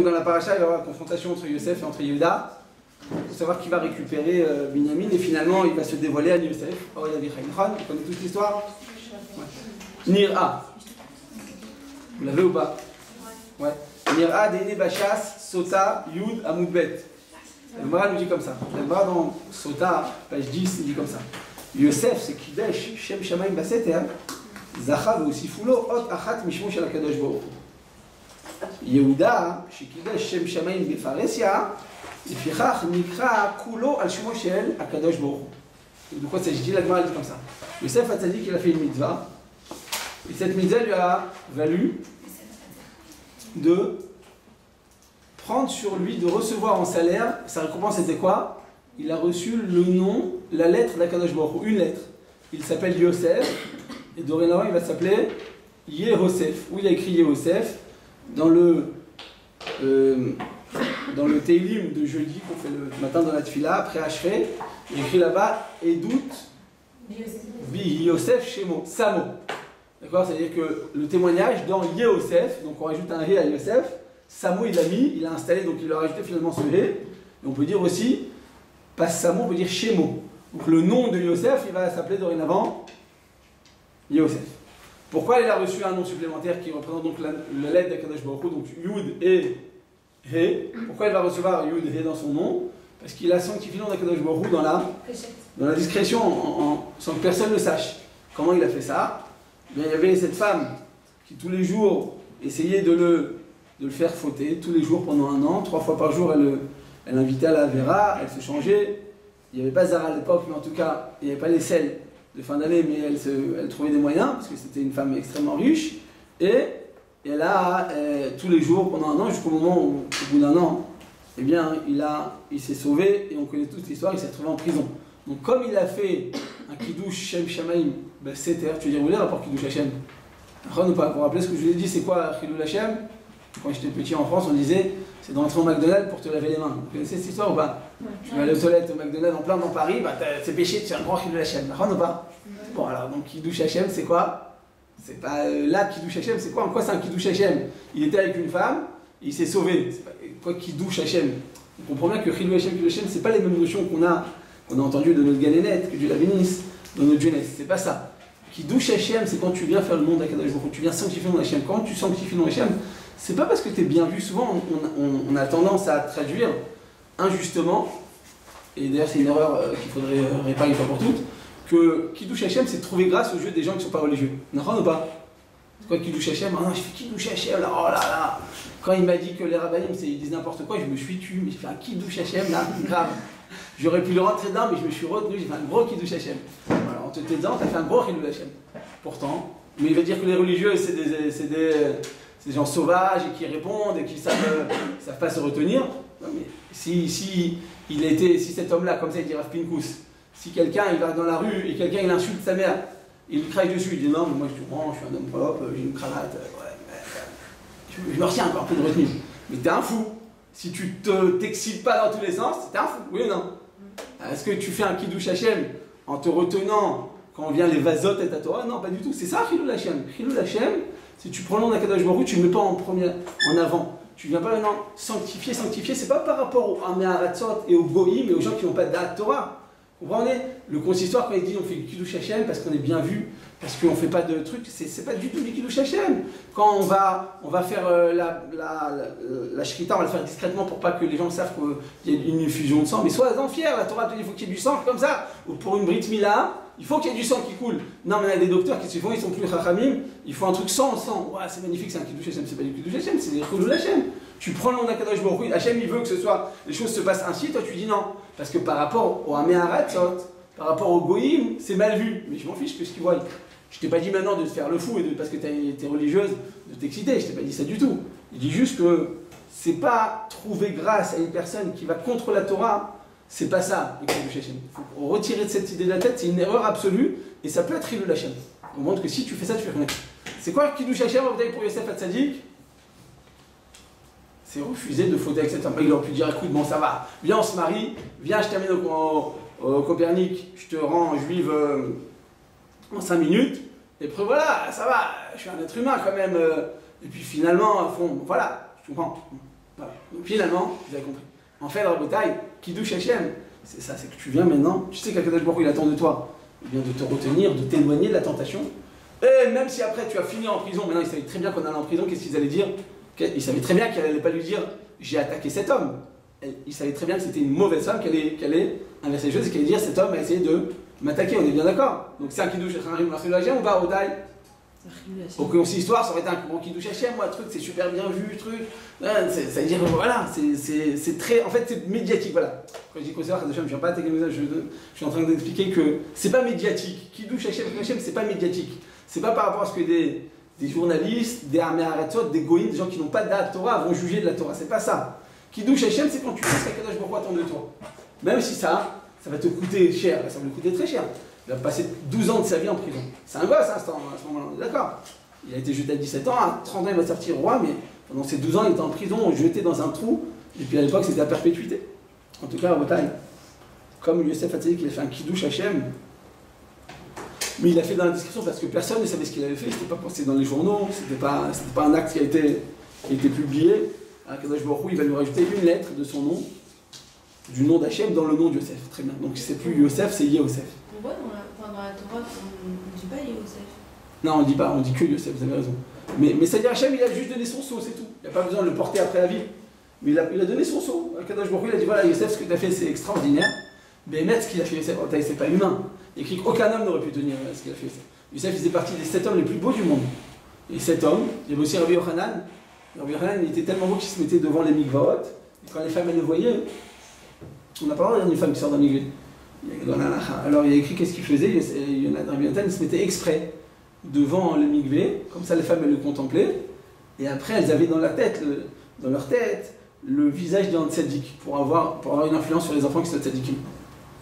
Dans la paracha, il y aura la confrontation entre Yosef et entre Yehuda pour savoir qui va récupérer Binyamin et finalement il va se dévoiler à Yosef. Oh, il a dit Chaim. Vous connaissez toute l'histoire? Ouais. Nira. Vous l'avez ou pas? Ouais. Nira, Dene Bachas, Sota, Yud, Amoudbet. Le Mara nous dit comme ça. Le Mara dans Sota, page 10, il dit comme ça. Yosef, c'est Kidesh, Shem Shamaim Baseter, Zachav aussi Fulo, Ot Achat Mishmo Shel Akadosh Baruch. Yehuda, Shikidesh Shem Shamaim Befaresia, Lefichach Nikra Kulo Al Shmo Shel Akadosh Baruch. De quoi s'agit-il? La Gemara dit comme ça. Yosef Hatzadik, il a fait une mitzvah, et cette mitzvah lui a valu de prendre sur lui, de recevoir en salaire. Sa récompense c'était quoi? Il a reçu le nom, la lettre d'Akadosh Baruch Hu, une lettre. Il s'appelle Yosef, et dorénavant il va s'appeler Yehosef. Où il a écrit Yehosef? Dans le Teilim de jeudi qu'on fait le matin dans la Tfila, après Ashray, il écrit là-bas Edout Bi Yosef Shemo, Samo. D'accord? C'est-à-dire que le témoignage dans Yehosef, donc on rajoute un Hé à Yosef, Samo il l'a mis, il a installé, donc il a rajouté finalement ce Hé. Et on peut dire aussi, pas Samo, on peut dire Shemo. Donc le nom de Yosef, il va s'appeler dorénavant Yosef. Pourquoi il a reçu un nom supplémentaire qui représente donc la lettre d'Akadosh Baruch Hu, donc Yud et He? Pourquoi il va recevoir Yud et He dans son nom? Parce qu'il a sanctifié le nom d'Akadosh Baruch Hu dans la discrétion, sans que personne ne sache. Comment il a fait ça? Bien, il y avait cette femme qui tous les jours essayait de le faire fauter, tous les jours pendant un an, 3 fois par jour elle invitait à la Vera, elle se changeait. Il n'y avait pas Zara à l'époque, mais en tout cas, il n'y avait pas les selles de fin d'année, mais elle trouvait des moyens, parce que c'était une femme extrêmement riche, et elle a, tous les jours, pendant un an, jusqu'au moment où, au bout d'un an, eh bien, il s'est sauvé, et on connaît toute l'histoire, il s'est retrouvé en prison. Donc comme il a fait un Kiddush Shem Shamaim, ben, c'était, tu veux dire, vous voulez le rapport Kiddush Hashem? Vous vous rappelez ce que je vous ai dit, c'est quoi Kiddush Hashem? Quand j'étais petit en France, on disait, c'est de rentrer au McDonald's pour te laver les mains. Vous connaissez cette histoire ou pas? Tu vas aller aux toilettes au McDonald's en plein dans Paris, bah, c'est péché, tu fais un grand Kiddush Hashem. Ou pas? Bon alors, donc Kiddush Hashem, c'est quoi? C'est pas là, Kiddush Hashem, c'est quoi? En quoi c'est un Kiddush Hashem? Il était avec une femme, il s'est sauvé. C'est pas, quoi Kiddush Hashem? On comprend bien que Kiddush Hashem, c'est pas les mêmes notions qu'on a entendues de notre galénette, que Dieu la bénisse, dans notre jeunesse. C'est pas ça. Kiddush Hashem, c'est quand tu viens faire le nom d'Akadosh Baruch Hu, tu viens sanctifier le nom d'Hashem. Quand tu sanctifies le nom d'Hashem, c'est pas parce que tu es bien vu. Souvent, on a tendance à traduire injustement, et d'ailleurs c'est une erreur qu'il faudrait réparer une fois pour toutes, que Kiddush Hashem, c'est trouver grâce aux yeux des gens qui ne sont pas religieux. D'accord ou pas? C'est quoi Kiddush Hashem? Ah non, je fais Kiddush Hashem, là, oh là là. Quand il m'a dit que les rabbinim, ils disent n'importe quoi, je me suis tué, mais j'ai fait un Kiddush Hashem, là, grave. J'aurais pu le rentrer dedans, mais je me suis retenu, j'ai fait un gros Kiddush Hashem. Voilà, en te taisant, tu as fait un gros Kiddush Hashem. Pourtant, mais il va dire que les religieux, c'est des gens sauvages et qui répondent et qui ne savent pas se retenir. Non, mais si cet homme-là, comme ça, il dit Rav Pinkus, si quelqu'un il va dans la rue et quelqu'un il insulte sa mère, il lui crache dessus, il dit non, mais moi je suis grand, je suis un homme propre, j'ai une cravate, ouais, je me retiens encore un peu de retenue. Mais t'es un fou. Si tu t'excites pas dans tous les sens, t'es un fou, oui ou non? Est-ce que tu fais un Kiddush Hashem en te retenant quand vient les vasotes et ta Torah? Non, pas du tout. C'est ça, Chilul Hashem. Chilul Hashem, si tu prends le nom d'Akadosh Baruch Hu, tu ne le mets pas en avant. Tu ne viens pas maintenant sanctifier, c'est pas par rapport aux Améharatzot et aux Goïm et aux gens qui n'ont pas de date Torah. Vous comprenez? Le consistoire, quand il dit on fait du Kiddush Hashem parce qu'on est bien vu, parce qu'on ne fait pas de trucs, c'est pas du tout du Kiddush Hashem. Quand on va faire la Shrita, on va le faire discrètement pour pas que les gens savent qu'il y a une effusion de sang, mais sois-en fier, la Torah te dit qu'il faut qu'il y ait du sang comme ça. Ou pour une Brit Mila, il faut qu'il y ait du sang qui coule. Non, mais il y a des docteurs qui se font, ils sont plus chachamim, ils font un truc sans sang. Ouais, c'est magnifique, c'est un Kiddush Hashem, c'est pas du Kiddush Hashem, c'est des Chilul Hashem. Tu prends le nom d'Akadosh Baruch Hu, Hashem il veut que les choses se passent ainsi, toi tu dis non. Parce que par rapport au Améharatzot, par rapport au Goïm, c'est mal vu. Mais je m'en fiche que ce qu'ils voient. Je t'ai pas dit maintenant de te faire le fou parce que tu es religieuse, de t'exciter, je t'ai pas dit ça du tout. Je dis juste que c'est pas trouver grâce à une personne qui va contre la Torah, c'est pas ça. Il faut retirer de cette idée de la tête, c'est une erreur absolue et ça peut être Chilul Hashem. On montre que si tu fais ça, tu fais rien. C'est quoi Kiddush Hashem pour Yosef Hatzadik? C'est refuser de fauter avec cette femme. Il aurait pu dire écoute, bon ça va, viens on se marie, viens je t'amène au Copernic, je te rends juive en 5 minutes, et puis voilà, ça va, je suis un être humain quand même, et puis finalement, à fond, voilà, je comprends. Voilà. Finalement, vous avez compris. En fait, Rabotai, Kiddush Hashem, c'est ça, c'est que tu viens maintenant, tu sais qu'Akadosh Baruch Hu, il attend de toi, eh bien, de te retenir, de t'éloigner de la tentation. Et même si après tu as fini en prison, maintenant ils savaient très bien qu'on allait en prison, qu'est-ce qu'ils allaient dire? Ils savaient très bien qu'elle n'allait pas lui dire j'ai attaqué cet homme. Ils savaient très bien que c'était une mauvaise femme, qu'elle allait inverser les choses et qu'elle allait dire cet homme a essayé de m'attaquer, on est bien d'accord? Donc c'est un Kiddush Hashem ou pas Rabotai? Pour qu'on s'y histoire, ça aurait été un grand Kiddush Hashem, moi, truc, c'est super bien vu, truc. Ça veut dire, voilà, c'est très. En fait, c'est médiatique, voilà. Quand je dis concert, je ne viens pas attaquer je suis en train d'expliquer que c'est pas médiatique. Kiddush Hashem, c'est pas médiatique. C'est pas par rapport à ce que des journalistes, des armées aratzot, des goïms, des gens qui n'ont pas de la Torah vont juger de la Torah. C'est pas ça. Kiddush Hashem, c'est quand tu penses qu'Akadosh Baruch Hu attend de toi. Même si ça va te coûter cher, ça va lui coûter très cher. Il va passer 12 ans de sa vie en prison. C'est un gosse à ce moment-là, on est d'accord. Il a été jeté à 17 ans, à 30 ans il va sortir roi, mais pendant ces 12 ans il était en prison, jeté dans un trou, et puis à l'époque c'était à perpétuité. En tout cas, à Rabotai, comme Yosef Hatzadik, il a fait un Kiddush Hashem, mais il l'a fait dans la discrétion parce que personne ne savait ce qu'il avait fait, c'était pas posté dans les journaux, c'était pas un acte qui a été publié. Akadosh Baruch Hu, il va lui rajouter une lettre de son nom, du nom d'Hachem dans le nom de Yosef. Très bien, donc c'est plus Yosef, c'est Yosef. On voit dans la Torah, on ne dit pas Yosef. Non, on dit pas, on dit que Yosef, vous avez raison. Mais c'est-à-dire Hachem, il a juste donné son sceau, c'est tout. Il n'y a pas besoin de le porter après la vie. Mais il a donné son sceau. Akadosh Baruch Hu, il a dit voilà, Yosef, ce que tu as fait, c'est extraordinaire. Mais ce qu'il a fait Yosef, c'est pas humain. Il écrit qu'aucun homme n'aurait pu tenir ce qu'il a fait. Yosef, il faisait partie des 7 hommes les plus beaux du monde. Et 7 hommes, il y avait aussi Rabbi Yochanan. Rabbi Yochanan, il était tellement beau qu'il se mettait devant les mikvaot. Et quand les femmes, elles le voyaient, on n'a pas le droit de dire une femme qui sort d'un mikvé. Alors il y a écrit qu'est-ce qu'il faisait, Rabbi Yochanan, il se mettait exprès devant le mikvé, comme ça les femmes elles le contemplaient, et après elles avaient dans leur tête le visage d'un tzaddik pour avoir une influence sur les enfants qui sont tzaddikim.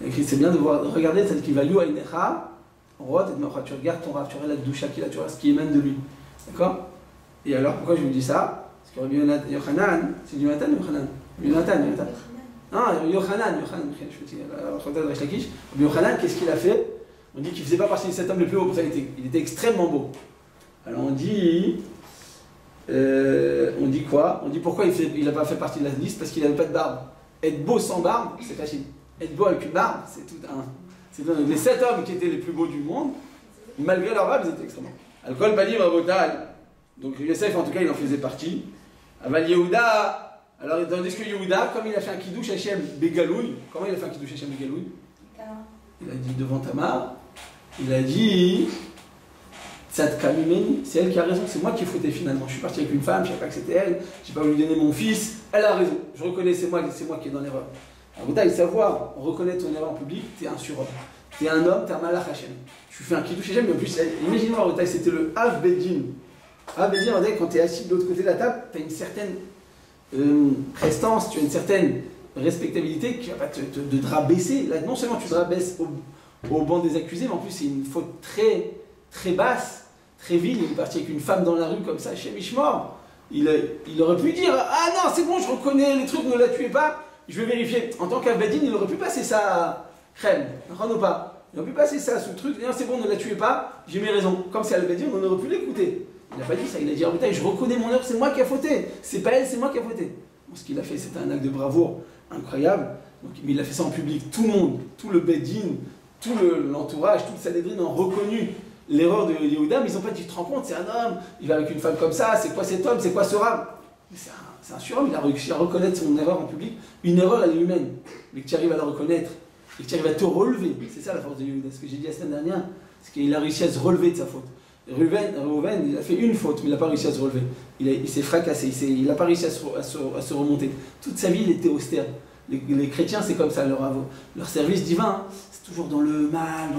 Il y a écrit c'est bien de regarder le tzaddik, tu regardes ton Rav, tu regardes la doucha qu'il a, tu regardes ce qui émane de lui. D'accord? Et alors pourquoi je vous dis ça? Parce que Rabbi Yochanan, c'est du Jonathan ou Yochanan? Non, Yochanan, Rabbi Yochanan, qu'est-ce qu'il a fait? On dit qu'il ne faisait pas partie de cet homme le plus haut, pour ça il était extrêmement beau. Alors on dit quoi? On dit pourquoi il n'a pas fait partie de la liste? Parce qu'il n'avait pas de barbe. Être beau sans barbe, c'est facile. Être beau avec une barbe, c'est tout un... Les 7 hommes qui étaient les plus beaux du monde, malgré leur barbe, ils étaient extrêmement. Al-Kol Balim Rabotai. Donc Yosef, en tout cas, il en faisait partie. Aval Yehuda. Alors, tandis que Yehuda, comme il a fait un Kiddush Hashem Begalouï, comment il a fait un Kiddush Hashem Begalouï? Il a dit devant Tamar, il a dit Tzadka Mimeni, c'est elle qui a raison, c'est moi qui ai fauté finalement. Je suis parti avec une femme, je ne savais pas que c'était elle, je n'ai pas voulu donner mon fils, elle a raison. Je reconnais, c'est moi qui est dans l'erreur. Alors, il savoir reconnaître ton erreur en public, t'es un surhomme. T'es un homme, t'es un malach Hashem. Tu fais un Kiddush Hashem, mais en plus, imagine-moi, c'était le Av Bedin. Av Bedin, quand tu es assis de l'autre côté de la table, tu as une certaine prestance, tu as une certaine respectabilité qui va pas te rabaisser. Là, non seulement tu te rabaisses au banc des accusés, mais en plus c'est une faute très, très basse, très vile. Il est parti avec une femme dans la rue comme ça, chez Mishmor. Il aurait pu dire ah non, c'est bon, je reconnais les trucs, ne la tuez pas, je vais vérifier. En tant qu'Avadine, il aurait pu passer ça à crème, ou pas. Il aurait pu passer ça sous le truc, non, c'est bon, ne la tuez pas, j'ai mes raisons. Comme c'est Avadine, on aurait pu l'écouter. Il n'a pas dit ça, il a dit ah, putain, je reconnais mon erreur, c'est moi qui ai fauté, c'est pas elle, c'est moi qui ai fauté. Bon, ce qu'il a fait, c'était un acte de bravoure incroyable. Donc, mais il a fait ça en public, tout le monde, tout le Bedin, tout l'entourage, toute Sanhedrin ont reconnu l'erreur de Yehuda, mais ils n'ont pas dit tu te rends compte, c'est un homme, il va avec une femme comme ça, c'est quoi cet homme, c'est quoi ce rab? C'est un surhomme, il a réussi à reconnaître son erreur en public. Une erreur, elle est humaine, mais que tu arrives à la reconnaître et que tu arrives à te relever, c'est ça la force de Yehuda. Ce que j'ai dit la semaine dernière, c'est qu'il a réussi à se relever de sa faute. Reuven, il a fait une faute, mais il n'a pas réussi à se relever. Il s'est fracassé, il n'a pas réussi à se remonter. Toute sa vie, il était austère. Les chrétiens, c'est comme ça, leur service divin, c'est toujours dans le mal,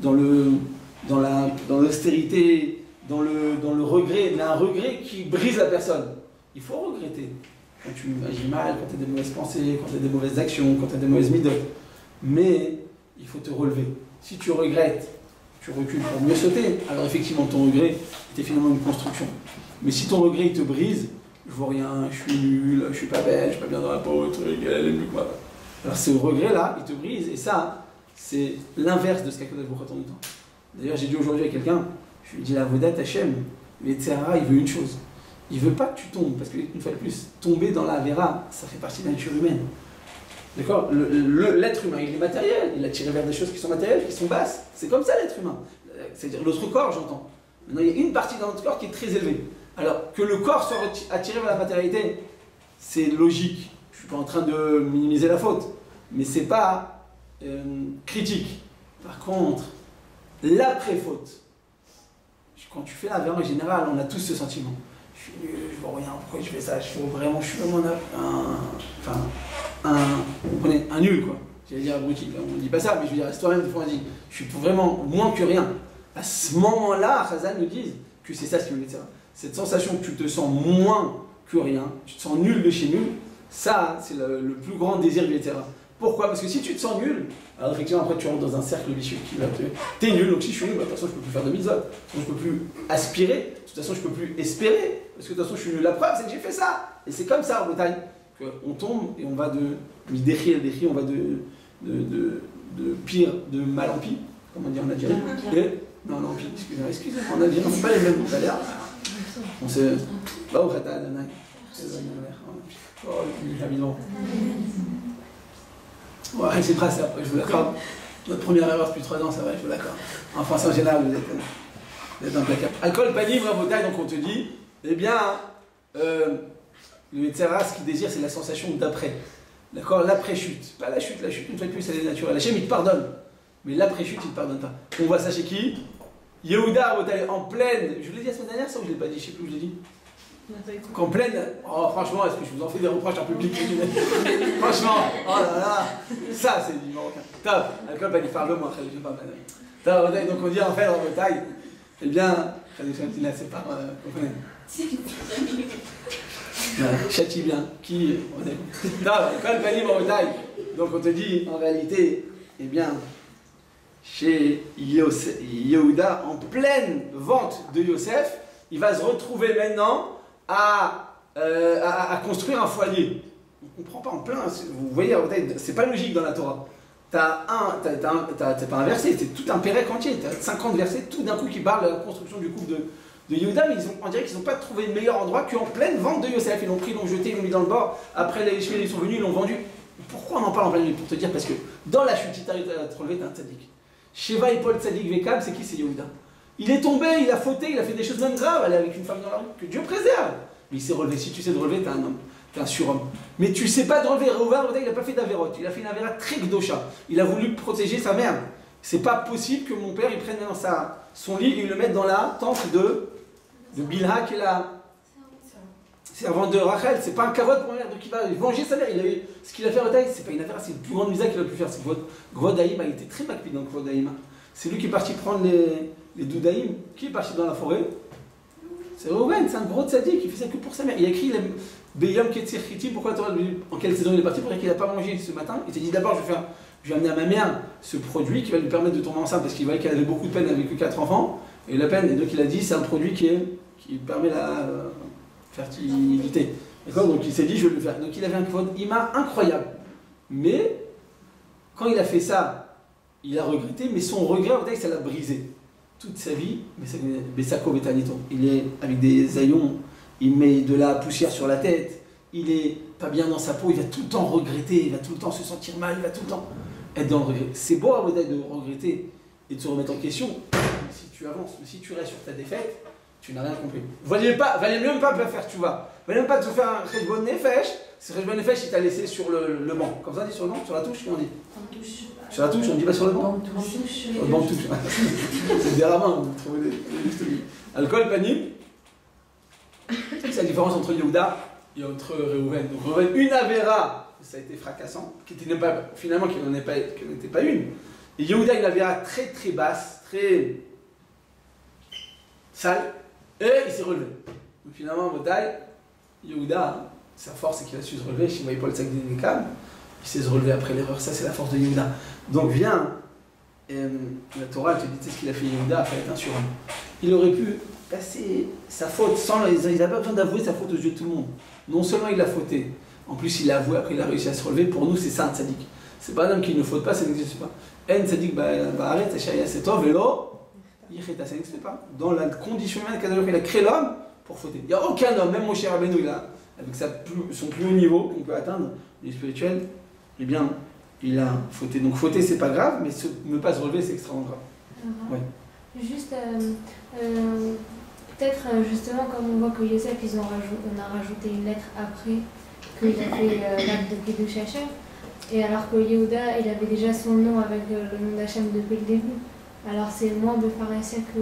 dans l'austérité, dans le regret, mais un regret qui brise la personne. Il faut regretter quand tu agis mal, quand tu as des mauvaises pensées, quand tu as des mauvaises actions, quand tu as des mauvaises midotes. Mais il faut te relever. Si tu regrettes, tu recules pour mieux sauter, alors effectivement ton regret était finalement une construction. Mais si ton regret il te brise, je vois rien, je suis nul, je suis pas belle, je suis pas bien dans la peau, elle est mieux que moi. Alors ce regret-là, il te brise, et ça, c'est l'inverse de ce qu'Akadosh Baruch Hu attend de toi. D'ailleurs, j'ai dit aujourd'hui à quelqu'un, je lui ai dit la Avodat Hashem, mais Tzahara, il veut une chose. il veut pas que tu tombes, parce qu'une fois de plus, tomber dans la Vera, ça fait partie de la nature humaine. D'accord? L'être humain, il est matériel, il a tiré vers des choses qui sont matérielles, qui sont basses. C'est comme ça l'être humain. C'est-à-dire notre corps, j'entends. Maintenant, il y a une partie dans notre corps qui est très élevée. Alors, que le corps soit attiré vers la matérialité, c'est logique. Je suis pas en train de minimiser la faute, mais c'est pas critique. Par contre, l'après-faute, quand tu fais la Vera en général, on a tous ce sentiment. Je suis nul, je vois rien, pourquoi je fais ça? Je suis vraiment un nul, quoi. J'allais dire abruti, on ne dit pas ça, mais je veux dire, toi-même, des fois, on dit, je suis vraiment moins que rien. À ce moment-là, Chazal nous dit que c'est ça ce qui veut dire. Cette sensation que tu te sens moins que rien, tu te sens nul de chez nul, ça, c'est le plus grand désir du Yetzirah. Pourquoi? Parce que si tu te sens nul, alors effectivement, après tu rentres dans un cercle vicieux qui va te... T'es nul, donc si je suis nul, bah, de toute façon, je ne peux plus faire de mitzvot. De toute façon, je ne peux plus aspirer. De toute façon, je ne peux plus espérer. Parce que de toute façon, je suis nul. La preuve, c'est que j'ai fait ça. Et c'est comme ça, en Bretagne, qu'on tombe et on va de midéchi, on va de pire, de mal en pire. Comment dire en Algérie? Non, en pire, excusez-moi, en Algérie, on ne fait pas les mêmes tout à l'heure. On se... Bah, au Khata, Adonai. Oh, évidemment. Ouais, c'est vrai, après, je vous l'accorde. Notre première erreur depuis 3 ans, c'est vrai, je vous l'accorde. En France en général, vous êtes implacable. Alcool, pas libre, bouteille, donc on te dit, eh bien, le Yetzirah, ce qu'il désire, c'est la sensation d'après. D'accord? L'après-chute. Pas la chute, une fois de plus, elle est naturelle. Hachem, il te pardonne. Mais l'après-chute, il ne te pardonne pas. On voit ça chez qui? Yehuda, en pleine. Je vous l'ai dit la semaine dernière, ça, ou je ne l'ai pas dit? Je ne sais plus où je l'ai dit. Qu'en pleine. Oh, franchement, est-ce que je vous en fais des reproches en public? Franchement, oh là là, ça c'est du marocain. Top, alcool, pas dit parle-moi, je vais pas mal. Donc on dit en fait en Bretagne, eh bien, c'est pas, comprenez. Châtie bien, qui on est. Non, alcool, pas dit en Bretagne. Donc on te dit, en réalité, eh bien, chez Yehuda, en pleine vente de Yosef, il va se retrouver maintenant à construire un foyer. On ne comprend pas en plein. Vous voyez, c'est pas logique dans la Torah. T'as pas un verset, c'est tout un pérec entier. T'as 50 versets, tout d'un coup qui parlent de la construction du couple de Yehuda, mais on dirait qu'ils n'ont pas trouvé de meilleur endroit qu'en pleine vente de Yosef. Ils l'ont pris, ils l'ont jeté, ils l'ont mis dans le bord. Après, les Ishmaélites, ils sont venus, ils l'ont vendu. Pourquoi on en parle en plein milieu? Pour te dire, parce que dans la chute, si tu arrives à te relever, t'es un tzaddik. Sheva et Paul Tzadik Vekam, c'est qui? C'est Yehuda. Il est tombé, il a fauté, il a fait des choses même graves, aller avec une femme dans la rue, que Dieu préserve. Mais il s'est relevé. Si tu sais te relever, t'es un homme, t'es un surhomme. Mais tu sais pas te relever. Réhouven, il n'a pas fait d'avérote, il a fait une avéra très gdosha. Il a voulu protéger sa mère. C'est pas possible que mon père il prenne dans son lit et il le mette dans la tente de Bilha, qui est la servante de Rachel. C'est pas un kavod pour ma mère, donc il va venger sa mère. Ce qu'il a fait à Retaï, c'est pas une avéra, c'est le plus grand misère qu'il a pu faire. C'est Gvod Haïm, il était très macpide dans Gvod Haïm. C'est lui qui est parti prendre les doudaïm. Qui est parti dans la forêt? C'est Réhouven, c'est un gros tzaddik, il fait ça que pour sa mère. Il a écrit Beyom Ketzir Chiti, pourquoi en quelle saison il est parti? Pour qu'il n'a pas mangé ce matin. Il s'est dit d'abord, je vais amener à ma mère ce produit qui va lui permettre de tomber enceinte, parce qu'il voyait qu'elle avait beaucoup de peine avec 4 enfants. Et la peine, et donc il a dit, c'est un produit qui permet la fertilité. D'accord? Donc il s'est dit, je vais le faire. Donc il avait un kvod ima incroyable. Mais, quand il a fait ça, il a regretté, mais son regret, ça l'a brisé. Toute sa vie, Bessako Betanito. Il est avec des haillons, il met de la poussière sur la tête, il est pas bien dans sa peau, il va tout le temps regretter, il va tout le temps se sentir mal, il va tout le temps être dans le regret. C'est beau de regretter et de se remettre en question, si tu avances, mais si tu restes sur ta défaite, tu n'as rien compris. Valait mieux même pas faire, tu vas. Valait même pas te faire un Cheshbon Nefesh, c'est Cheshbon Nefesh il t'a laissé sur le banc. Comme ça on dit sur le banc, sur la touche, comment on dit? Sur la touche, on ne dit pas sur le banc? Sur le banc touche. C'est des rabbins, vous trouvez des alcool, panique. C'est la différence entre Yehuda et entre Réhouven. Donc Réhouven, une avéra, ça a été fracassant, finalement qui n'était pas une. Et Yehuda, une avéra très très basse, très sale, et il s'est relevé. Donc finalement, Yehuda, sa force c'est qu'il a su se relever, Shimei Paul Tzak Dinekam, il sait se relever après l'erreur, ça c'est la force de Yehuda. Donc viens, la Torah te dit, tu sais ce qu'il a fait Yehuda après être un surhomme. Il aurait pu passer sa faute sans, il n'a pas besoin d'avouer sa faute aux yeux de tout le monde. Non seulement il a fauté, en plus il l'a avoué, après il a réussi à se relever, pour nous c'est ça un tzaddik. C'est pas un homme qui ne faute pas, ça n'existe pas. En tzaddik ba'aretz, c'est tov, vélo, ça n'existe pas. Dans la condition humaine, il a créé l'homme pour fauter. Il n'y a aucun homme, même Moshe Rabbeinu, là, avec son plus haut niveau qu'on peut atteindre, les spirituels, eh bien, il a fauté. Donc fauter, c'est pas grave, mais ne pas se relever, c'est extrêmement grave. Ouais. Juste, peut-être justement, comme on voit que Yosef, on a rajouté une lettre après qu'il a fait l'acte de Kiddush Hashem, et alors que Yehuda, il avait déjà son nom avec le nom d'Hachem depuis le début. Alors c'est moins de pharmacien que...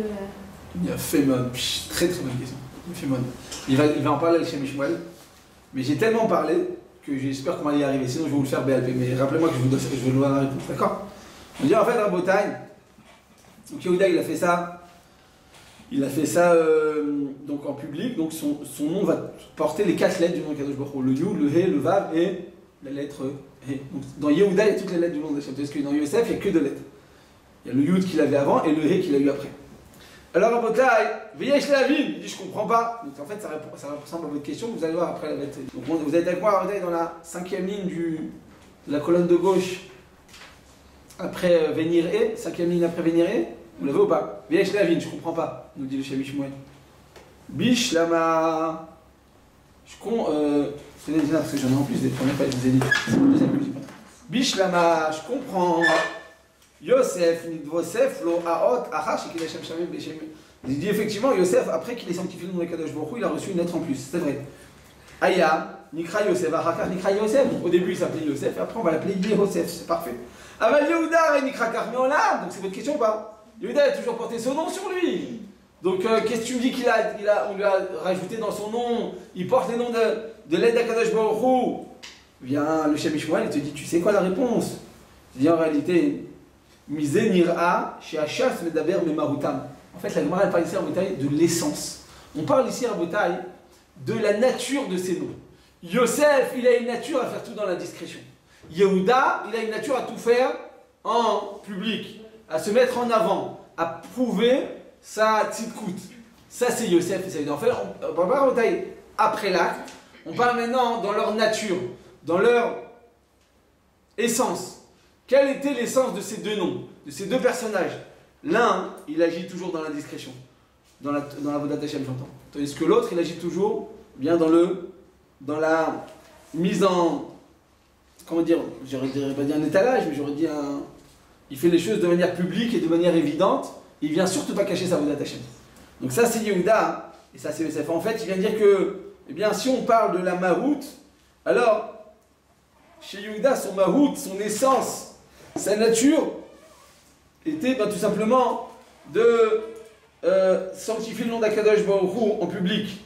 Il a fait mode, très très bonne question. Il fait mode. Il va en parler avec Shem Ishmael, mais j'ai tellement parlé que j'espère qu'on va y arriver, sinon je vais vous le faire BLP, mais rappelez-moi que je vous donne la réponse, d'accord? On dit en fait, Rabotai, donc Yehuda il a fait ça donc en public, donc son nom va porter les 4 lettres du nom de Kadosh Baruch Hu, le Yud, le He, le Vav et la lettre He. Donc, dans Yehuda, il y a toutes les lettres du nom d'Hachem, parce que dans Yosef, il n'y a que 2 lettres. Il y a le Yud qu'il avait avant et le He qu'il a eu après. Alors Rabotai, Veyesh Lavin, il dit je comprends pas. Donc en fait ça ressemble à votre question, vous allez voir après la lettre. Donc vous êtes avec moi dans la 5e ligne de la colonne de gauche après Venir et, 5e ligne après Venir et, vous l'avez ou pas? Veyesh Lavin, je comprends pas, nous dit le Shem Ishmael. Bish Lama. C'est parce que j'en ai en plus des premières pages, je vous ai dit. C'est le deuxième que Bish Lama, je comprends. Yosef, Nidvosef, Lo Aot, Achash, et qu'il a Shem Beshem. Il dit effectivement, Yosef, après qu'il ait sanctifié le nom de Kadosh Baruch Hu, il a reçu une lettre en plus, c'est vrai. Aya, Nikra Yosef, Achakar, Nikra Yosef. Au début, il s'appelait Yosef, et après, on va l'appeler Yehosef, c'est parfait. Aval Yehuda, Nikra Karmiola, donc c'est votre question ou pas? Yehuda a toujours porté son nom sur lui. Donc, qu'est-ce que tu me dis on lui a rajouté dans son nom, il porte les noms de l'aide à Kadosh Baruch Hu. Vient le Shem Ishmael, il te dit, tu sais quoi la réponse? Il dit en réalité, Misé Nira, chez Hachas Medaber Memarutam. En fait, la Gemara elle parle ici à Rabotai de l'essence. On parle ici à Rabotai de la nature de ces noms. Yosef, il a une nature à faire tout dans la discrétion. Yehuda, il a une nature à tout faire en public, à se mettre en avant, à prouver sa tzidkout. Ça, c'est Yosef et ça. En fait, on parle pas à Rabotai après l'acte, on parle maintenant dans leur nature, dans leur essence. Quelle était l'essence de ces 2 noms, de ces 2 personnages? L'un, il agit toujours dans la discrétion, dans la Vodat Hashem, j'entends. Tandis que l'autre, il agit toujours bien dans la mise en, comment dire, j'aurais pas dit un étalage, mais j'aurais dit il fait les choses de manière publique et de manière évidente, il vient surtout pas cacher sa Vodat Hashem. Donc ça c'est Yehuda, et ça c'est Yosef. En fait, il vient dire que, eh bien, si on parle de la Mahout, alors, chez Yehuda, son Mahout, son essence, sa nature était tout simplement de sanctifier le nom d'Akadosh Baruch Hu en public.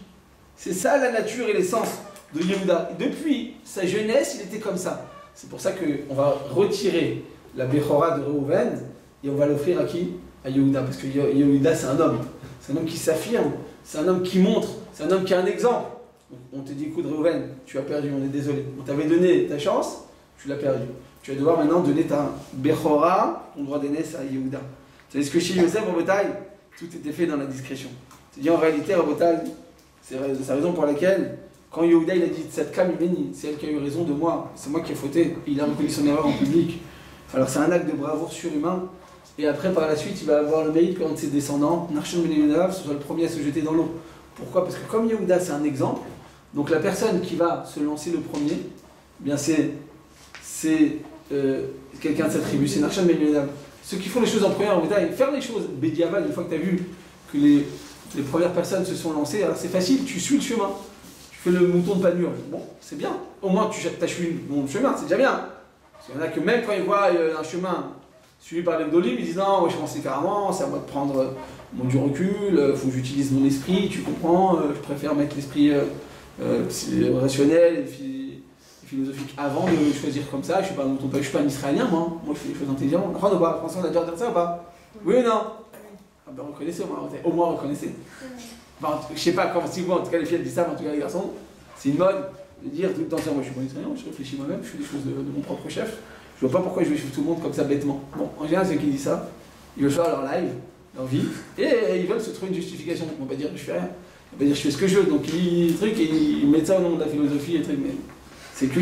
C'est ça la nature et l'essence de Yehuda. Depuis sa jeunesse, il était comme ça. C'est pour ça qu'on va retirer la Bechora de Reuven et on va l'offrir à qui? À Yehuda. Parce que Yehuda, c'est un homme. C'est un homme qui s'affirme, c'est un homme qui montre, c'est un homme qui a un exemple. Donc, on te dit, écoute Reuven, tu as perdu, on est désolé. On t'avait donné ta chance, tu l'as perdu. Tu vas devoir maintenant donner ta Bechora, ton droit d'aînesse à Yehuda. C'est ce que chez Yosef, Rabotai, tout était fait dans la discrétion. C'est-à-dire en réalité, Rabotai, c'est la raison pour laquelle, quand Yehuda il a dit Tzadka Mimeni, c'est elle qui a eu raison de moi, c'est moi qui ai fauté, il a reconnu son erreur en public. Alors c'est un acte de bravoure surhumain, et après par la suite, il va avoir le mérite qu'un de ses descendants, Nachshon ben Yehuda, soit le premier à se jeter dans l'eau. Pourquoi? Parce que comme Yehuda c'est un exemple, donc la personne qui va se lancer le premier, eh bien c'est quelqu'un de sa tribu, c'est Nachshon ben Yehuda. Ceux qui font les choses en première, en détail, faire les choses bédiaval, une fois que tu as vu que les premières personnes se sont lancées, alors c'est facile, tu suis le chemin, tu fais le mouton de panure, bon, c'est bien, au moins tu as suivi mon chemin, c'est déjà bien. Parce qu'il y en a que même quand ils voient un chemin suivi par les Gdolim, ils disent non, moi je pense différemment, c'est à moi de prendre du recul, il faut que j'utilise mon esprit, tu comprends, je préfère mettre l'esprit rationnel et philosophique avant de choisir comme ça. Je suis pas un mouton, je suis pas un Israélien, moi je fais les choses intelligemment. Crois ou pas? François, on a déjà dire ça ou pas? Oui ou non? Ah ben reconnaissez au moins reconnaissez. Enfin, je sais pas si vous, en tout cas les filles disent ça, mais en tout cas les garçons, c'est une mode de dire tout le temps ça, moi je suis pas Israélien, je réfléchis moi-même, je fais des choses de mon propre chef. Je vois pas pourquoi je vais suivre tout le monde comme ça bêtement. Bon, en général, ceux qui disent ça, ils veulent faire leur live, leur vie, et ils veulent se trouver une justification. On va pas dire je fais rien, on va dire je fais ce que je veux. Donc ils mettent ça au nom de la philosophie et trucs, mais c'est que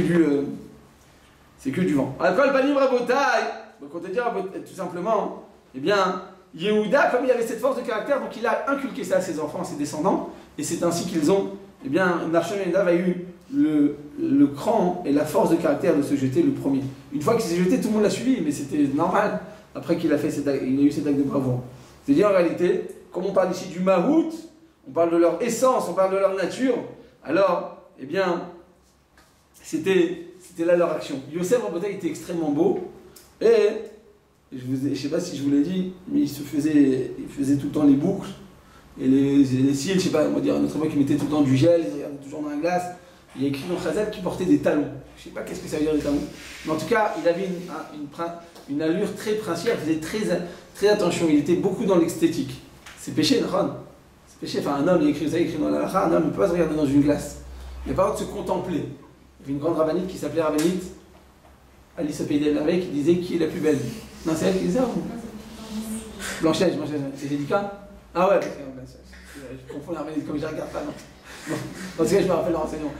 du vent. Alors, le panim Rabotai, donc on te dit tout simplement, eh bien, Yehuda, comme il avait cette force de caractère, donc il a inculqué ça à ses enfants, à ses descendants, et c'est ainsi qu'ils ont, eh bien, Nachshon et Nadav a eu le cran et la force de caractère de se jeter le premier. Une fois qu'il s'est jeté, tout le monde l'a suivi, mais c'était normal, après qu'il a fait il a eu cet acte de bravoure. C'est-à-dire, en réalité, comme on parle ici du Mahout, on parle de leur essence, on parle de leur nature, alors, eh bien, c'était là leur action. Yosef Rabotai était extrêmement beau, et je ne sais pas si je vous l'ai dit, mais il faisait tout le temps les boucles, et les cils, je ne sais pas, on va dire à notre époque, il mettait tout le temps du gel, il regardait toujours dans la glace. Il y a écrit dans Chazal qu'il portait des talons. Je ne sais pas qu'est-ce que ça veut dire des talons, mais en tout cas, il avait une allure très princière, il faisait très attention, il était beaucoup dans l'esthétique. C'est péché, non? C'est péché, enfin un homme, il écrit dans la halakha, un homme ne peut pas se regarder dans une glace. Il n'a pas le droit de se contempler. Il y avait une grande rabbinite qui s'appelait rabbinite Alice Peydel qui disait qui est la plus belle. Non, c'est elle qui disait ça ou... Blanchège, c'est Jédica. Ah ouais, je confonds la rabbinite, comme je ne regarde pas, non. Bon, dans ce cas, je me rappelle l'enseignement.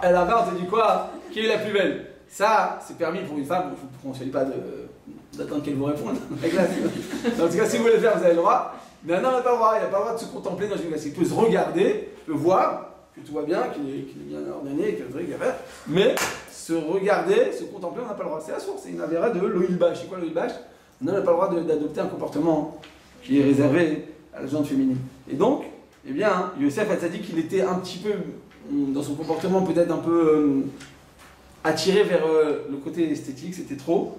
Elle avait entendu quoi? Qui est la plus belle? Ça, c'est permis pour une femme, il ne faut pas d'attendre qu'elle vous réponde. En tout cas, si vous voulez le faire, vous avez le droit. Mais un homme n'a pas le droit, il n'a pas le droit de se contempler dans une glace. Il peut se regarder, peut voir que tout va bien, qu'il est bien ordonné, qu'il y a un truc à faire. Mais se regarder, se contempler, on n'a pas le droit. C'est la source, c'est une avéra de l'oïlbash. C'est quoi l'oïlbash? On n'a pas le droit d'adopter un comportement qui est réservé à la gente féminine. Et donc, eh bien, Yosef Hatzadik, il était un petit peu, dans son comportement, peut-être un peu attiré vers le côté esthétique, c'était trop.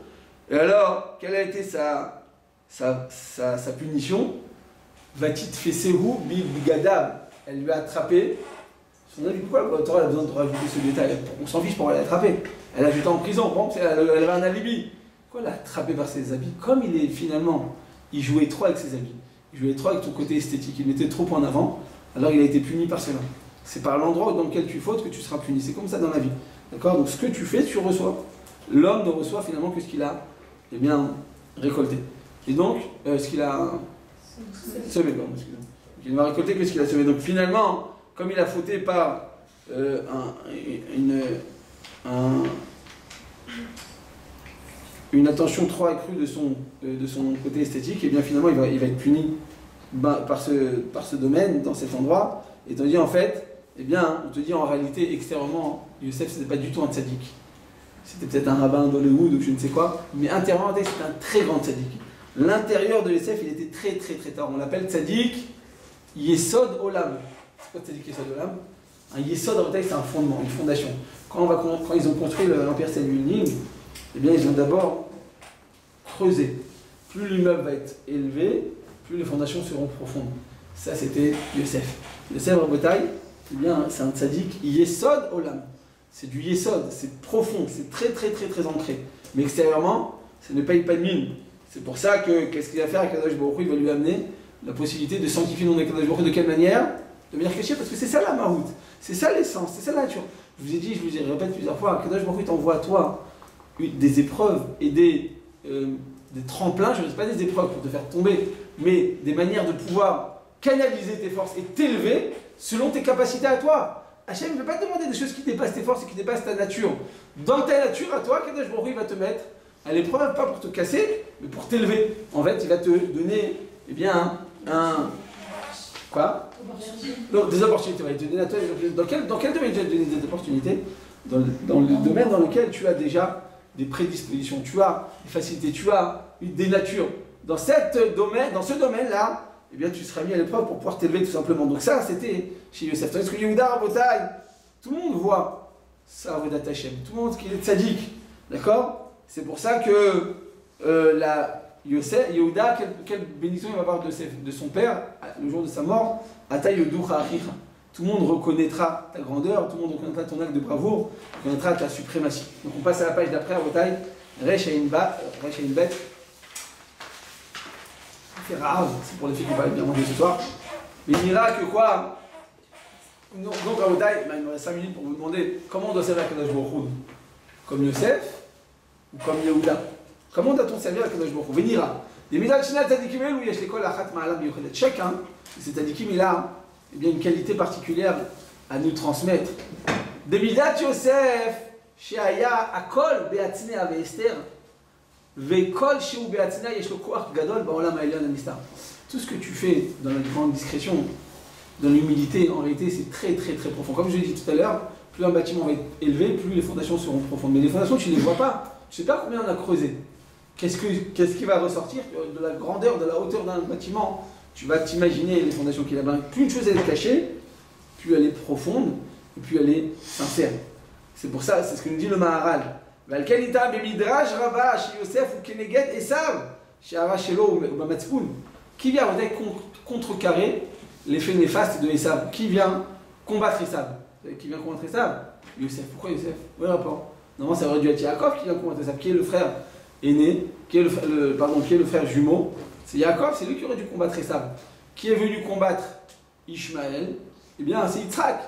Et alors, quelle a été sa punition? Vatit Fesehu Bigadav. Elle lui a attrapé. On a dit pourquoi la Torah a besoin de rajouter ce détail? On s'en fiche pour aller l'attraper. Elle a jeté en prison, bon, elle avait un alibi. Pourquoi elle l'a attrapé par ses habits? Comme il jouait trop avec ses habits. Il jouait trop avec ton côté esthétique, il mettait trop en avant, alors il a été puni par cela. C'est par l'endroit dans lequel tu fautes que tu seras puni. C'est comme ça dans la vie. D'accord? Donc ce que tu fais, tu reçois. L'homme ne reçoit finalement que ce qu'il a récolté. Et donc, ce qu'il a semé. Il ne va récolter que ce qu'il a semé. Donc finalement, comme il a fauté par une attention trop accrue de son côté esthétique, et bien finalement il va être puni par ce domaine, dans cet endroit. Et on dit en fait, eh bien, on te dit en réalité extérieurement, Yosef c'était pas du tout un tzaddik. C'était peut-être un rabbin d'Hollywood ou je ne sais quoi, mais intérieurement c'était un très grand tzaddik. L'intérieur de Yosef il était très très très tard. On l'appelle tzaddik Yesod Olam. C'est quoi tzaddik Yesod Olam? Un Yesod en fait c'est un fondement, une fondation. Quand ils ont construit l'Empire State Building, eh bien, ils ont d'abord creusé. Plus l'immeuble va être élevé, plus les fondations seront profondes. Ça, c'était Yosef. Yosef Rabotai, eh bien, c'est un tzaddik Yesod Olam. C'est du Yesod, c'est profond, c'est très très très très ancré. Mais extérieurement, ça ne paye pas de mine. C'est pour ça que, qu'est-ce qu'il va faire à Kadosh Baruch Hu? Il va lui amener la possibilité de sanctifier le nom de Kadosh Baruch Hu. De quelle manière? De manière cachée, parce que c'est ça la maroute. C'est ça l'essence, c'est ça la nature. Je vous ai dit, je vous ai répété plusieurs fois, Kadosh Baruch Hu t'envoie à toi des épreuves et des tremplins, je ne sais pas des épreuves pour te faire tomber, mais des manières de pouvoir canaliser tes forces et t'élever selon tes capacités à toi. Hachem ne veut pas te demander des choses qui dépassent tes forces et qui dépassent ta nature. Dans ta nature, à toi, Kadosh Baruch Hu va te mettre à l'épreuve, pas pour te casser, mais pour t'élever. En fait, il va te donner, eh bien, quoi? Non, des opportunités. Il va te donner à toi, dans quel domaine il va te donner des opportunités? Dans le domaine dans lequel tu as déjà des prédispositions, tu as des facilités, tu as des natures. Dans ce domaine-là, eh bien, tu seras mis à l'épreuve pour pouvoir t'élever tout simplement. Donc ça, c'était chez Yosef. Tandis que Yehuda Rabotai, tout le monde voit ça, Avodat Hashem. Tout le monde qui est tzaddik. D'accord? C'est pour ça que Yehuda, quelle bénédiction il va avoir de son père le jour de sa mort. Ata yoducha achicha. Tout le monde reconnaîtra ta grandeur, tout le monde reconnaîtra ton acte de bravoure, reconnaîtra ta suprématie. Donc on passe à la page d'après, à Rabotai, Resh Ayin Bet. C'est rare, c'est pour les filles qui vont bien manger ce soir. Mais il dira que quoi? Donc Rabotai, il me reste 5 minutes pour vous demander comment on doit servir à Kadosh Baruch Hu. Comme Yosef ou comme Yehuda? Comment doit-on servir à Kadosh Baruch Hu? Venira. Des midal shinat tzadikim où il y a l'école achat ma'alam yuchelet. Chacun de ces tzadikim, il a bien une qualité particulière à nous transmettre. Des midat Yosef, she'aya akol be'atzne ave Esther, ve'kol she'u be'atzne yesh lo koach gadol ba'olam ha'elyon ha'nistar. Tout ce que tu fais dans la grande discrétion, dans l'humilité, en réalité, c'est très très très profond. Comme je l'ai dit tout à l'heure, plus un bâtiment va être élevé, plus les fondations seront profondes. Mais les fondations, tu ne les vois pas. Tu ne sais pas combien on a creusé. Qu'est-ce qui va ressortir de la grandeur, de la hauteur d'un bâtiment? Tu vas t'imaginer les fondations qu'il a là. Plus une chose elle est cachée, plus elle est profonde, et plus elle est sincère. C'est pour ça, c'est ce que nous dit le Maharal. Valkenita bemidrash rabba chez Yosef ou Keneget Esav chez Arachelo ou Bamatzpoun. Qui vient contrecarrer l'effet néfaste de Esav? Qui vient combattre Esav? Qui vient combattre Esav? Yosef. Pourquoi Yosef? Oui, rapport. Normalement, ça aurait dû être Yaakov qui vient combattre Esav, qui est le frère aîné, qui est le frère jumeau. C'est Yaakov, c'est lui qui aurait dû combattre Esav. Qui est venu combattre Ishmaël? Eh bien, c'est Yitzhak.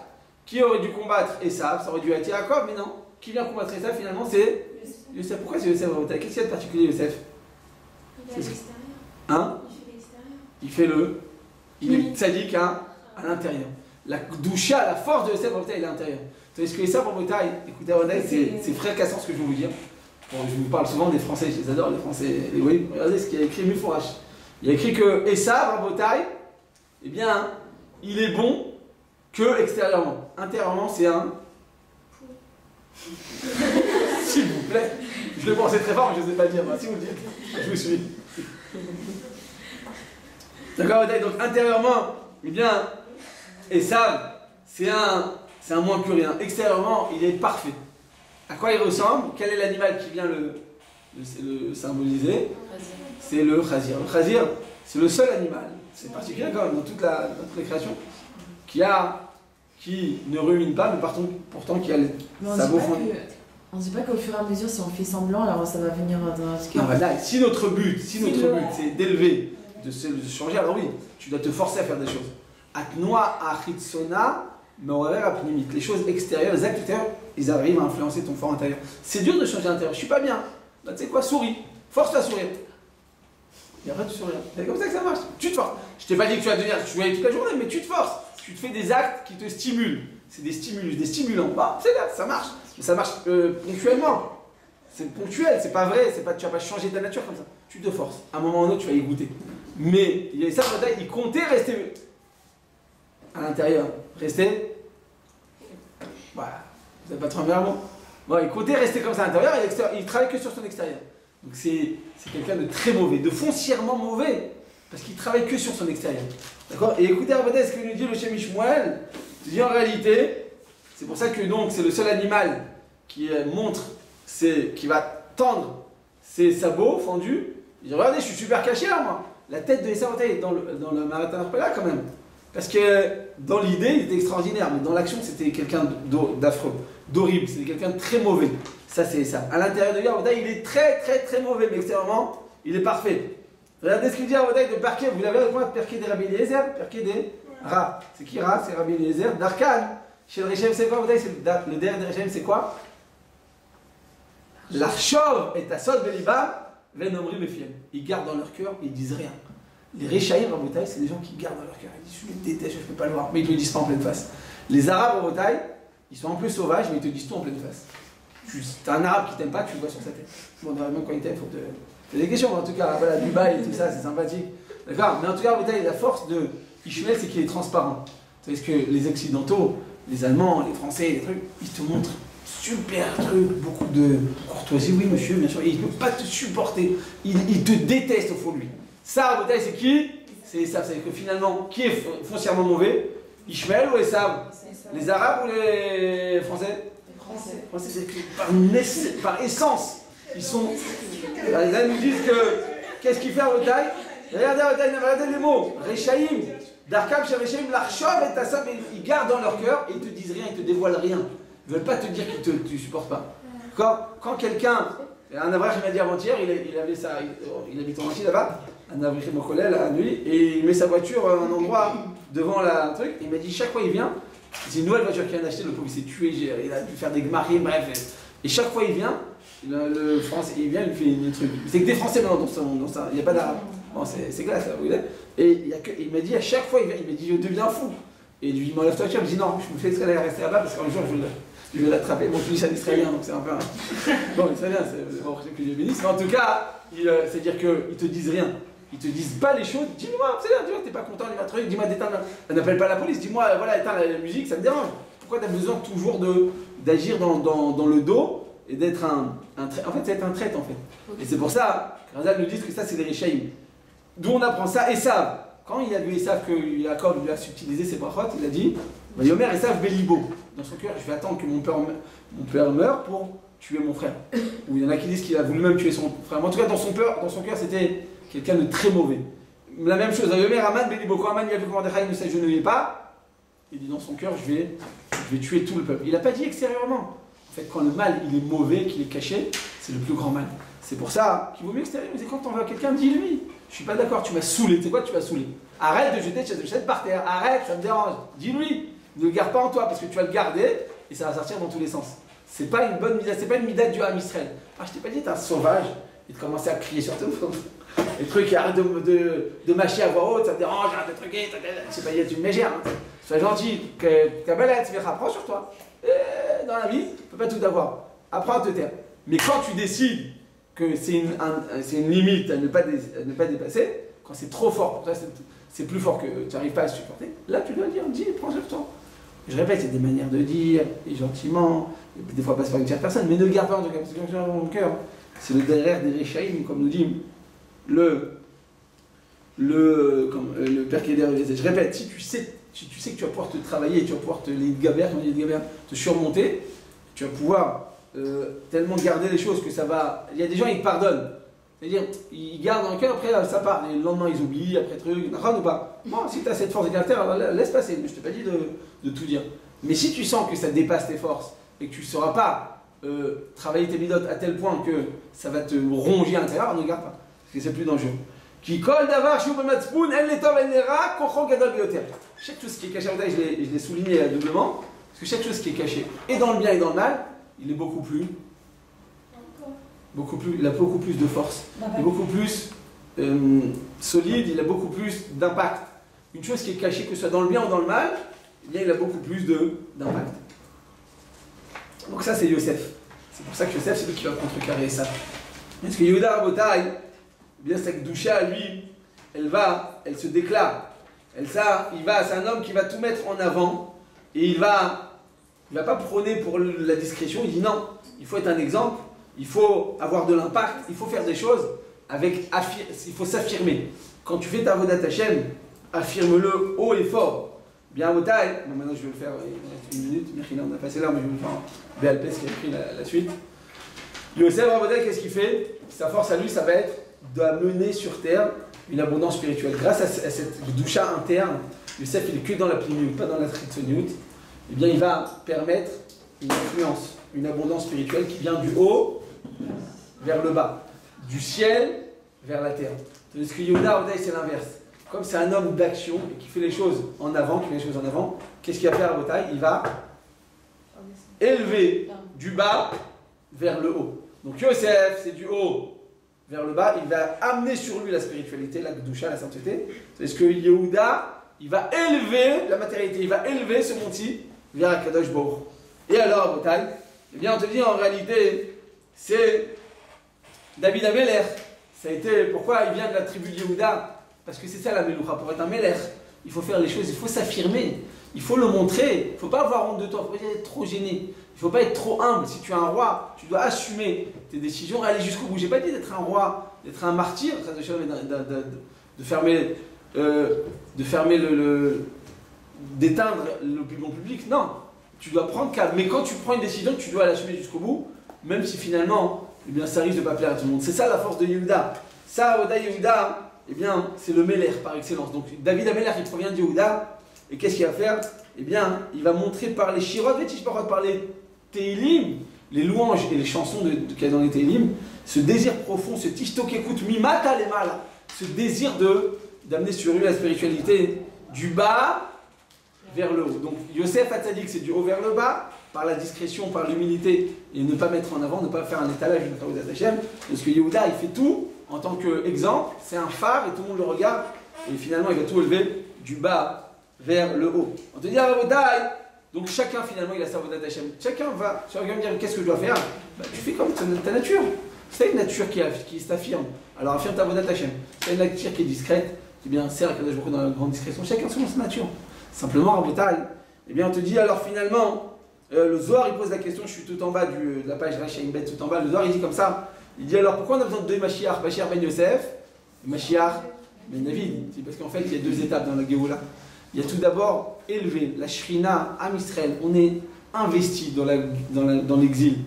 Qui aurait dû combattre Esav? Ça aurait dû être Yaakov, mais non. Qui vient combattre Esav finalement? C'est Yosef. Pourquoi c'est Yosef? Qu'est-ce qu'il y a de particulier, Yosef? Il est à l'extérieur. Hein? Il fait l'extérieur. Il est tzaddik hein, à l'intérieur. La doucha, la force de Yosef Rabotai, il est à l'intérieur. Tandis que Esav Rabotai, écoutez, c'est frère cassant ce que je vais vous dire. Bon, je vous parle souvent des Français, je les adore, les Français. Et oui, regardez ce qu'il y a écrit Muforash. Il y a écrit que Esav Rabotai, eh bien, il est bon que extérieurement. Intérieurement, c'est un. S'il vous plaît. Je le pensais très fort, mais je ne sais pas dire. Si vous le dites, je vous suis. D'accord, donc intérieurement, eh bien, Esav, c'est un moins que rien. Extérieurement, il est parfait. À quoi il ressemble? Quel est l'animal qui vient le symboliser? C'est le khazir. Le khazir, c'est le seul animal, c'est particulier quand même dans toute les créations, qui ne rumine pas, mais pourtant qui a le sabot fondu. On ne dit pas qu'au fur et à mesure, si on fait semblant, alors ça va venir dans ce cas. Non, voilà, si notre but c'est d'élever, de se changer, alors oui, tu dois te forcer à faire des choses. Atnoa achitsona meorer apnimit. Les choses extérieures, les actes extérieurs, ils arrivent à influencer ton fort intérieur. C'est dur de changer l'intérieur. Je suis pas bien. Bah, tu sais quoi, souris. Force-toi à sourire. Et après, tu souris. C'est comme ça que ça marche. Tu te forces. Je t'ai pas dit que tu vas devenir, tu vas aller toute la journée, mais tu te forces. Tu te fais des actes qui te stimulent. C'est des stimulus, des stimulants. Bah, c'est là, ça marche. Mais ça marche ponctuellement. C'est ponctuel, c'est pas vrai, tu vas pas changer ta nature comme ça. Tu te forces. À un moment ou à un autre, tu vas y goûter. Mais il y a ça, il comptait rester à l'intérieur. Rester. Voilà. Vous n'avez pas trop un bon. Bon, il comptait rester comme ça à l'intérieur et il travaille que sur son extérieur. Donc c'est quelqu'un de très mauvais, de foncièrement mauvais, parce qu'il travaille que sur son extérieur. D'accord? Et écoutez, regardez ce que nous dit le Shem Ishmuel. Il dit en réalité, c'est pour ça que donc c'est le seul animal qui montre, qui va tendre ses sabots fendus. Il dit regardez, je suis super caché là, moi. La tête de Esav est dans le Marathon Arpela quand même. Parce que dans l'idée, il était extraordinaire, mais dans l'action, c'était quelqu'un d'affreux, d'horrible, c'était quelqu'un de très mauvais. Ça, c'est ça. À l'intérieur de lui, il est très très très mauvais, mais extérieurement, il est parfait. Regardez ce qu'il dit à Avodaï de Perké. Vous l'avez avec moi, Perké des Rabbi Eliezer, Perké des Ra. C'est qui Ra? C'est Rabbi Eliezer. D'Arkan. Chez le Rechem, c'est quoi Avodaï? Le der de Rechem, c'est quoi? L'archov est à Sod Beliba, Venomri Befiem. Ils gardent dans leur cœur, ils disent rien. Les Réchaïm, Rabotai, c'est des gens qui gardent dans leur cœur. Ils disent, je les déteste, je ne peux pas le voir. Mais ils ne te le disent pas en pleine face. Les Arabes, Rabotai, ils sont un peu sauvages, mais ils te disent tout en pleine face. T'as un Arabe qui t'aime pas, tu le vois sur sa tête. Bon, même quand il t'aime, il faut te... C'est des questions, en tout cas, voilà, Dubaï et tout ça, c'est sympathique. D'accord? Mais en tout cas, Rabotai, la force de Ishmael, c'est qu'il est transparent. Parce que les Occidentaux, les Allemands, les Français, les trucs, ils te montrent super truc, beaucoup de courtoisie, oui monsieur, bien sûr, et il ne peut pas te supporter. Il te déteste au fond de lui. Ça, Rabotai, c'est qui? C'est Esav. C'est-à-dire que finalement, qui est foncièrement mauvais? Ishmael ou Esav? Les Arabes ou les Français? Les Français, c'est par essence. Ils sont. Là, ils nous disent que. Qu'est-ce qu'il fait Rabotai? Regardez les mots. Rechaïm. Darkam chez Rechaïm, l'Archov et Tassab, ils gardent dans leur cœur et ils te disent rien, ils te dévoilent rien. Ils ne veulent pas te dire qu'ils ne te supportent pas. Quand quelqu'un. Un Avrach, il m'a dit avant-hier, il habite en Russie là-bas. Un Avrach Mokolel à nuit, et il met sa voiture à un endroit devant la truc. Il m'a dit chaque fois il vient, c'est une nouvelle voiture qu'il vient d'acheter, le pauvre il s'est tué, il a dû faire des gmarim, bref. Et chaque fois il vient, le Français, il vient, il fait un truc. C'est que des Français maintenant dans ça, il n'y a pas d'arabe. Bon, c'est classe, ça, vous voyez. Et il m'a dit à chaque fois il vient, il m'a dit je deviens fou. Et lui il m'enlève ta voiture, il me dit non, je me fais exprès d'aller rester là-bas parce qu'un jour je vais l'attraper. Bon, je dis ça en israélien, donc c'est un peu. Bon, israélien, c'est bon, que Dieu bénisse. Mais en tout cas, c'est-à-dire qu'ils te disent rien. ils te disent pas les choses, dis-moi, c'est-à-dire, t'es pas content, il va te dis-moi d'éteindre, n'appelle pas la police, dis-moi, voilà, éteins la musique, ça me dérange. Pourquoi tu as besoin toujours d'agir dans le dos et d'être en fait, c'est être un traître en fait. Et c'est pour ça, Razal nous dit que ça c'est des Rishaïm. D'où on apprend ça, Esav. Quand il a vu Esav que Jacob lui a subtilisé ses brachot, il a dit, Yomer Esav Belibo. Dans son cœur, je vais attendre que mon père meure pour tuer mon frère. Ou il y en a qui disent qu'il a voulu même tuer son frère. Mais en tout cas, dans son cœur, c'était quelqu'un de très mauvais. La même chose, Yomer Aman Belibo. Quand Aman il a vu que Mordechai ne s'agenouillait pas, il dit dans son cœur, je vais tuer tout le peuple. Il n'a pas dit extérieurement. En fait, quand le mal il est mauvais, qu'il est caché, c'est le plus grand mal. C'est pour ça qu'il vaut mieux extérieur. Mais quand t'en veux à quelqu'un, dis-lui. Je suis pas d'accord, tu m'as saoulé. Tu sais quoi, tu m'as saoulé. Arrête de jeter cette chaise par terre. Arrête, ça me dérange. Dis-lui. Ne le garde pas en toi parce que tu vas le garder et ça va sortir dans tous les sens. C'est pas une bonne mida, c'est pas une mida du Ham Israël. Ah, je t'ai pas dit, t'es un sauvage et de commencer à crier sur tout le monde. Les trucs, arrête de mâcher à voix haute, ça me dérange, arrête de truquer. C'est pas être une mégère. Hein. Sois gentil, ta balade, tu verras, prends sur toi. Et dans la vie, tu peux pas tout avoir. Apprends à te taire. Mais quand tu décides que c'est une limite à ne pas dépasser, quand c'est trop fort pour toi, c'est plus fort que tu n'arrives pas à supporter, là tu dois dire, dis, prends sur toi. Je répète, il y a des manières de dire, et gentiment, et des fois passe par une tierce personne, mais ne le garde pas en tout cas, parce que dans mon cœur, c'est le derrière des Réchaïm, comme nous dit le Père Kéder. Je répète, si tu sais que tu vas pouvoir te travailler, tu vas pouvoir te surmonter, tu vas pouvoir tellement garder les choses que ça va. Il y a des gens, ils pardonnent. C'est-à-dire, ils gardent dans le cœur, après ça part. Et le lendemain, ils oublient, après truc. Ou pas. Moi, si tu as cette force de caractère, alors laisse passer. Mais je t'ai pas dit de tout dire. Mais si tu sens que ça dépasse tes forces et que tu ne sauras pas travailler tes midotes à tel point que ça va te ronger à l'intérieur, ne garde pas. Parce que c'est plus dangereux. Qui colle d'avoir chou bematzpoun, elle les tov, elle les ra, kochon gadol bioter. Chaque chose qui est cachée, je l'ai souligné doublement, parce que chaque chose qui est cachée, et dans le bien et dans le mal, il est beaucoup plus, il a beaucoup plus de force, il est beaucoup plus solide, il a beaucoup plus d'impact. Une chose qui est cachée, que ce soit dans le bien ou dans le mal, eh bien, il a beaucoup plus d'impact. Donc ça, c'est Yosef. C'est pour ça que Yosef, c'est lui qui va contrecarrer ça. Parce que Yehuda Rabotai, eh bien, sa Kedusha, lui, elle se déclare. C'est un homme qui va tout mettre en avant, et il va pas prôner pour la discrétion, il dit non, il faut être un exemple, il faut avoir de l'impact, il faut faire des choses il faut s'affirmer. Quand tu fais ta Avodat Hashem, affirme-le haut et fort. Bien au taille, bon, maintenant je vais le faire, il reste une minute, Mirchina, on a passé là, mais je vais le faire en Béalpes qui a écrit la suite. Yosef Rabotai, qu'est-ce qu'il fait? Sa force à lui, ça va être d'amener sur terre une abondance spirituelle. Grâce à cette doucha interne, Yosef il est que dans la pliniout, pas dans la tritzoniout, eh bien il va permettre une influence, une abondance spirituelle qui vient du haut vers le bas, du ciel vers la terre. Tandis que Yehuda Rabotai, c'est l'inverse. Comme c'est un homme d'action et qui fait les choses en avant, qu'est-ce qu'il va faire Rabotai? Il va élever du bas vers le haut. Donc Yosef, c'est du haut vers le bas, il va amener sur lui la spiritualité, la Kedusha, la sainteté. C'est ce que Yehuda, il va élever la matérialité, il va élever ce monti vers Akadosh Baruch. Et alors, Rabotai, eh bien on te dit en réalité, c'est David Ameler. Ça a été, pourquoi il vient de la tribu de Yehuda? Parce que c'est ça la Meloucha, pour être un Meler, il faut faire les choses, il faut s'affirmer, il faut le montrer, il ne faut pas avoir honte de toi, il ne faut pas être trop gêné, il ne faut pas être trop humble. Si tu es un roi, tu dois assumer tes décisions et aller jusqu'au bout. Je n'ai pas dit d'être un roi, d'être un martyr, d'éteindre l'opinion publique, non. Tu dois prendre calme, mais quand tu prends une décision, tu dois l'assumer jusqu'au bout, même si finalement, eh bien, ça risque de ne pas plaire à tout le monde. C'est ça la force de Yehuda. Ça, Oda Yehuda, eh bien, c'est le Meler par excellence. Donc, David Ameler, il provient de Yehuda, et qu'est-ce qu'il va faire? Eh bien, il va montrer par les Shirot, par les Teilim, les louanges et les chansons qu'il y a dans les Teilim, ce désir profond, ce tishtok écoute, mimata les mal, ce désir d'amener sur lui la spiritualité du bas vers le haut. Donc, Yosef Hatzadik, c'est du haut vers le bas, par la discrétion, par l'humilité, et ne pas mettre en avant, ne pas faire un étalage de Avodat Hashem, parce que Yehuda, il fait tout en tant qu'exemple, c'est un phare et tout le monde le regarde, et finalement il va tout élever du bas vers le haut. On te dit Rabotai, donc chacun finalement il a sa Avodat Hashem. Chacun va me dire qu'est-ce que je dois faire? Bah, tu fais comme ta nature. C'est une nature qui s'affirme. Alors affirme ta vodat Hachem. C'est une nature qui est discrète, qui bien sert à Kadosh Baruch Hu dans la grande discrétion. Chacun selon sa nature. Simplement, en bétail, eh bien on te dit alors finalement, le Zohar il pose la question, je suis tout en bas de la page Rachaim Bet, tout en bas, le Zohar il dit comme ça, il dit alors pourquoi on a besoin de deux Mashiach, Mashiach ben Yosef, et Mashiach ben David? C'est parce qu'en fait il y a deux étapes dans la Géoula. Il y a tout d'abord élevé la Shrina, Am Israël, on est investi dans l'exil.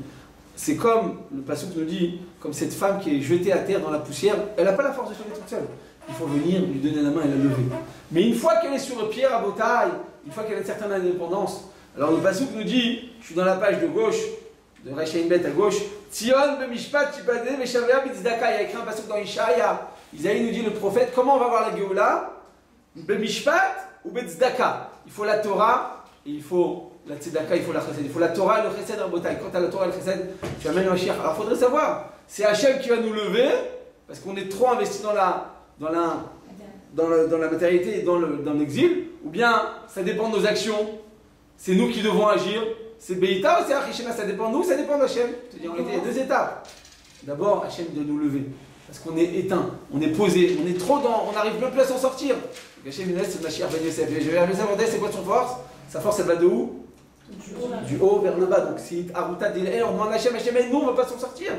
C'est comme le passouk nous dit, comme cette femme qui est jetée à terre dans la poussière, elle n'a pas la force de se lever toute seule. Il faut venir lui donner la main et la lever. Mais une fois qu'elle est sur le pied à Botaï, une fois qu'elle a une certaine indépendance, alors le passouk nous dit, je suis dans la page de gauche, de Rachaim Bet à gauche, Tzion b'mishpat tibadeh v'shavea b'tzdaka. Il y a écrit un passouk dans Ishaïa. Isaïe nous dit, le prophète, comment on va voir la Géoula? B'mishpat ou b'tzdaka. Il faut la Torah et il faut la tzedaka, il faut la chesed. Il faut la Torah et le chesed en Botaï. Quand tu as la Torah et le chesed, tu amènes le Mashiach. Alors il faudrait savoir, c'est Hachem qui va nous lever, parce qu'on est trop investi dans la matérialité et dans l'exil, ou bien ça dépend de nos actions, c'est nous qui devons agir, c'est Beïta ou c'est Achishena, ça dépend de nous, ça dépend d'Hachem. Il y a deux étapes. D'abord, Hachem doit nous lever, parce qu'on est éteint, on est posé, on est trop dans, on n'arrive même plus à s'en sortir. Hachem il c'est Mashiach ben Yosef. Je vais appeler ça c'est quoi son force? Sa force elle va de où? Du haut vers le bas. Donc si Aruta dit, on demande à Hachem, Hachem, nous on ne va pas s'en sortir.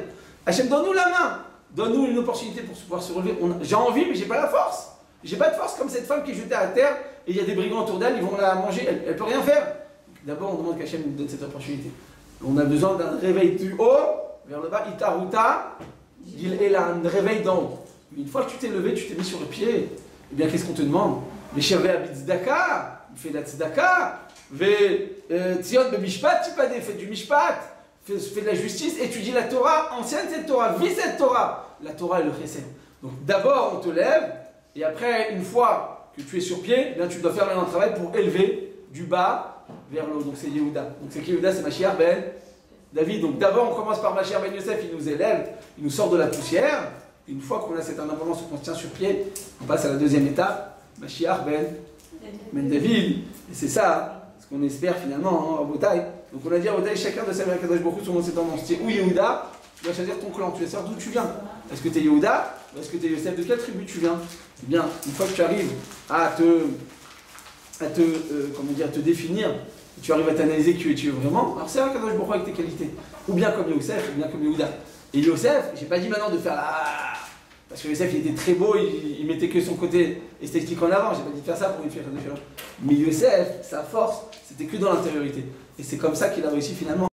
Hachem, donne-nous la main, donne-nous une opportunité pour pouvoir se relever. J'ai envie, mais j'ai pas la force. J'ai pas de force comme cette femme qui est jetée à terre et il y a des brigands autour d'elle, ils vont la manger, elle peut rien faire. D'abord, on demande qu'Hachem nous donne cette opportunité. On a besoin d'un réveil du haut vers le bas, Itaruta, il a un réveil d'en haut. Une fois que tu t'es levé, tu t'es mis sur le pied, eh bien qu'est-ce qu'on te demande? Les Shavea b'tzdaka, il fait de la tzedaka, Tzion b'mishpat, tipade, fais du mishpat, fais de la justice, étudie la Torah, enseigne cette Torah, vis cette Torah. La Torah est le chesed. Donc d'abord, on te lève, et après, une fois que tu es sur pied, eh bien, tu dois faire un travail pour élever du bas vers le haut. Donc c'est Yehuda. Donc c'est Yehuda, c'est Mashiach ben David. Donc d'abord, on commence par Mashiach ben Yosef, il nous élève, il nous sort de la poussière. Une fois qu'on a cette indépendance, qu'on se tient sur pied, on passe à la deuxième étape, Mashiach ben David. Et c'est ça, ce qu'on espère finalement en Botaï. Donc on a dit à Botaï, chacun doit servir à Kadosh Baruch Hu selon ses tendances. Tu es ou Yehuda, tu dois choisir ton clan, tu dois savoir d'où tu viens. Est-ce que tu es Yehuda ou est-ce que tu es Yosef? De quelle tribu tu viens? Eh bien, une fois que tu arrives à te définir, tu arrives à t'analyser qui tu es vraiment, alors c'est un Kadosh Baruch Hu avec tes qualités. Ou bien comme Yosef, ou bien comme Yehuda. Et Yosef, j'ai pas dit maintenant de faire la... Parce que Yosef, il était très beau, il mettait que son côté esthétique en avant, j'ai pas dit de faire ça pour lui faire des choses. Mais Yosef, sa force, c'était que dans l'intériorité. Et c'est comme ça qu'il a réussi finalement.